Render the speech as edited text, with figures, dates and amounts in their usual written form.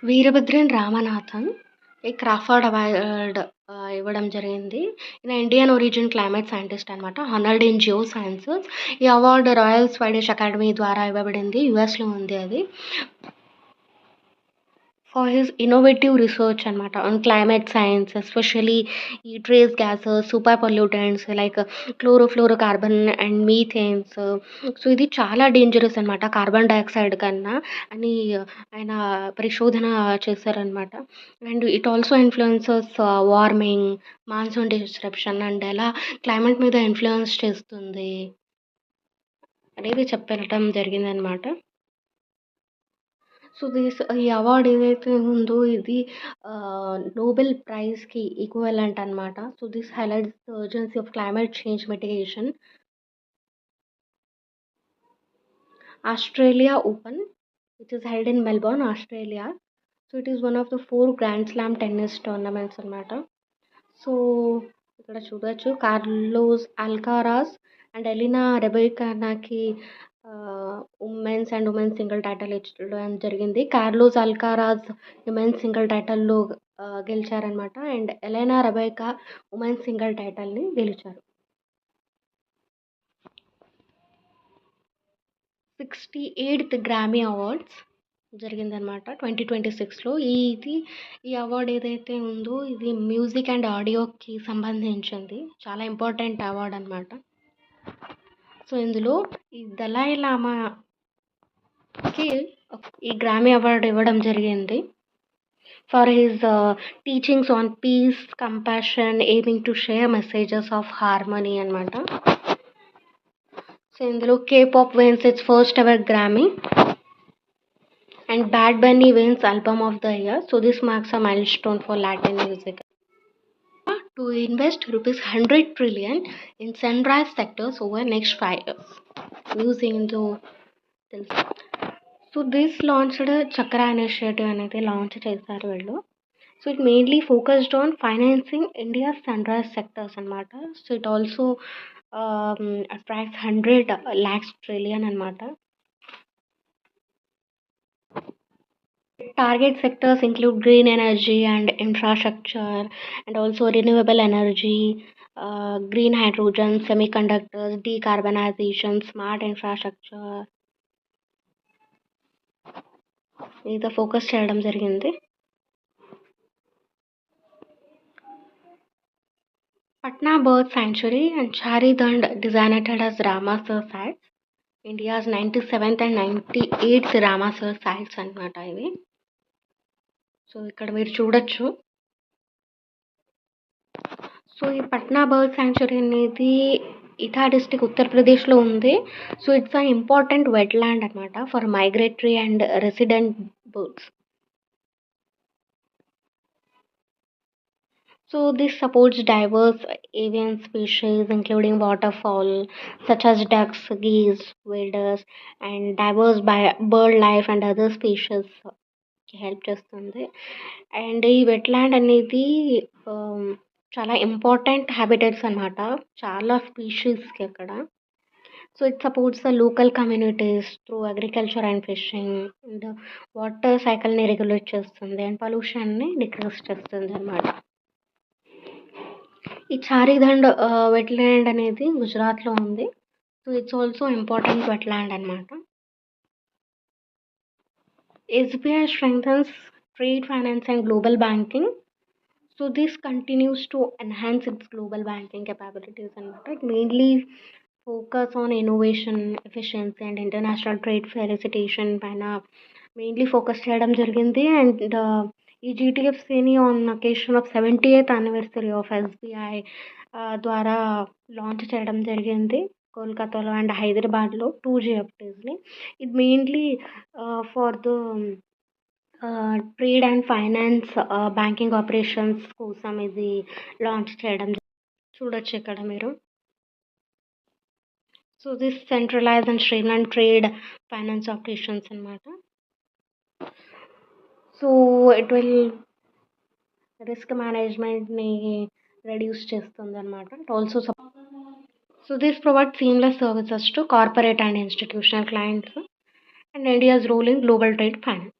వీరభద్రన్ రామనాథన్ ఈ Crawford award ఇవ్వడం జరిగింది. ఈయన ఇండియన్ ఒరిజిన్ క్లైమేట్ సైంటిస్ట్ అనమాట. Honoured in geosciences. ఈ అవార్డ్ రాయల్ స్వీడిష్ అకాడమీ ద్వారా ఇవ్వబడింది. యూఎస్‌లో ఉంది అది. ఫర్ హిస్ ఇన్నోవేటివ్ రిసర్చ్ అనమాట ఆన్ క్లైమేట్ సైన్స్ ఎస్పెషల్లీ ఈ trace gases, super pollutants like chlorofluorocarbon and methanes. So, ఇది చాలా డేంజరస్ అనమాట కార్బన్ డయాక్సైడ్ కన్నా అని ఆయన పరిశోధన చేశారనమాట. And it also influences warming, monsoon disruption and ఎలా క్లైమేట్ మీద ఇన్‌ఫ్లుయెన్స్ చేస్తుంది అనేది చెప్పడం జరిగిందనమాట. సో, ఈ అవార్డ్ ఏదైతే ఉందో ఇది నోబెల్ ప్రైజ్‌కి ఈక్వివలెంట్ అనమాట. So, this highlights the urgency of climate change mitigation. Australia open which is held in Melbourne, Australia. So, it is one of the 4 grand slam tennis tournaments అనమాట. So, ఇక్కడ చూడొచ్చు Carlos Alcaraz and Elina రెబెయికానాకి women's single title ఇచ్చడం జరిగింది. Carlos Alcaraz women's single టైటిల్‌లో గెలిచారనమాట. And Elena Rybakina women's single టైటిల్‌ని గెలిచారు. 68థ్ గ్రామీ అవార్డ్స్ జరిగిందనమాట 2026లో. ఈ అవార్డ్ ఏదైతే ఉందో ఇది మ్యూజిక్ అండ్ ఆడియోకి సంబంధించింది. చాలా ఇంపార్టెంట్ అవార్డ్ అనమాట. సో, ఇందులో ఈ దలై లామాకి ఈ గ్రామీ అవార్డ్ ఇవ్వడం జరిగింది. For his teachings on peace, compassion, aiming to share messages of harmony అనమాట. సో, ఇందులో K-pop wins its first ever Grammy and Bad Bunny wins Album of the Year. So this marks a milestone for Latin music. To invest rupees 100 trillion in sunrise sectors over next 5 years. Using the so this launched Chakra initiative అనేది launch చేశారు వీళ్ళు. So it mainly focused on financing India's sunrise sectors అనమాట. So it also attracts 100 lakhs trillion అనమాట. Target sectors include green energy and infrastructure, and also renewable energy, green hydrogen, semiconductors, decarbonization, smart infrastructure. ఇది focus చేయడం జరిగింది. Patna Bird Sanctuary and Charidand designated as Ramsar sites. India's 97th and 98th Ramsar sites అన్నమాట ఇవి. So ఇక్కడ మీరు చూడొచ్చు. So ఈ Patna bird sanctuary అనేది ఇటా డిస్ట్రిక్ట్ ఉత్తరప్రదేశ్లో ఉంది. So it's an important wetland అనమాట for migratory and resident birds. So this supports diverse avian species including waterfowl such as ducks, geese, waders and diverse bird life and other species help చేస్తుంది. And ఈ wetland అనేది చాలా important habitats అనమాట చాలా స్పీషీస్కి అక్కడ. So it supports the local communities through agriculture and fishing and water సైకిల్ని regulate చేస్తుంది అండ్ పొల్యూషన్ని డిక్రీస్ చేస్తుంది అనమాట. ఈ చారిదండ్ వెట్లాండ్ అనేది గుజరాత్లో ఉంది. So it's also important wetland అనమాట. SBI strengthens trade finance and global banking. So this continues to enhance its global banking capabilities and it mainly focus on innovation, efficiency and international trade facilitation పైన mainly focus చేయడం జరిగింది. And ఈ GTFCని on occasion of 78th anniversary of SBI ద్వారా launch చేయడం జరిగింది కోల్కతాలో and హైదరాబాద్లో 2 GFTస్ని. ఇది mainly for the trade and finance banking operations కోసం ఇది లాంచ్ చేయడం చూడొచ్చు ఇక్కడ మీరు. So this centralise and streamline trade finance operations అనమాట. సో ఇట్ విల్ రిస్క్ మేనేజ్మెంట్ని రెడ్యూస్ చేస్తుంది అనమాట. It also so this provide seamless services to corporate and institutional clients and India's role in global trade finance.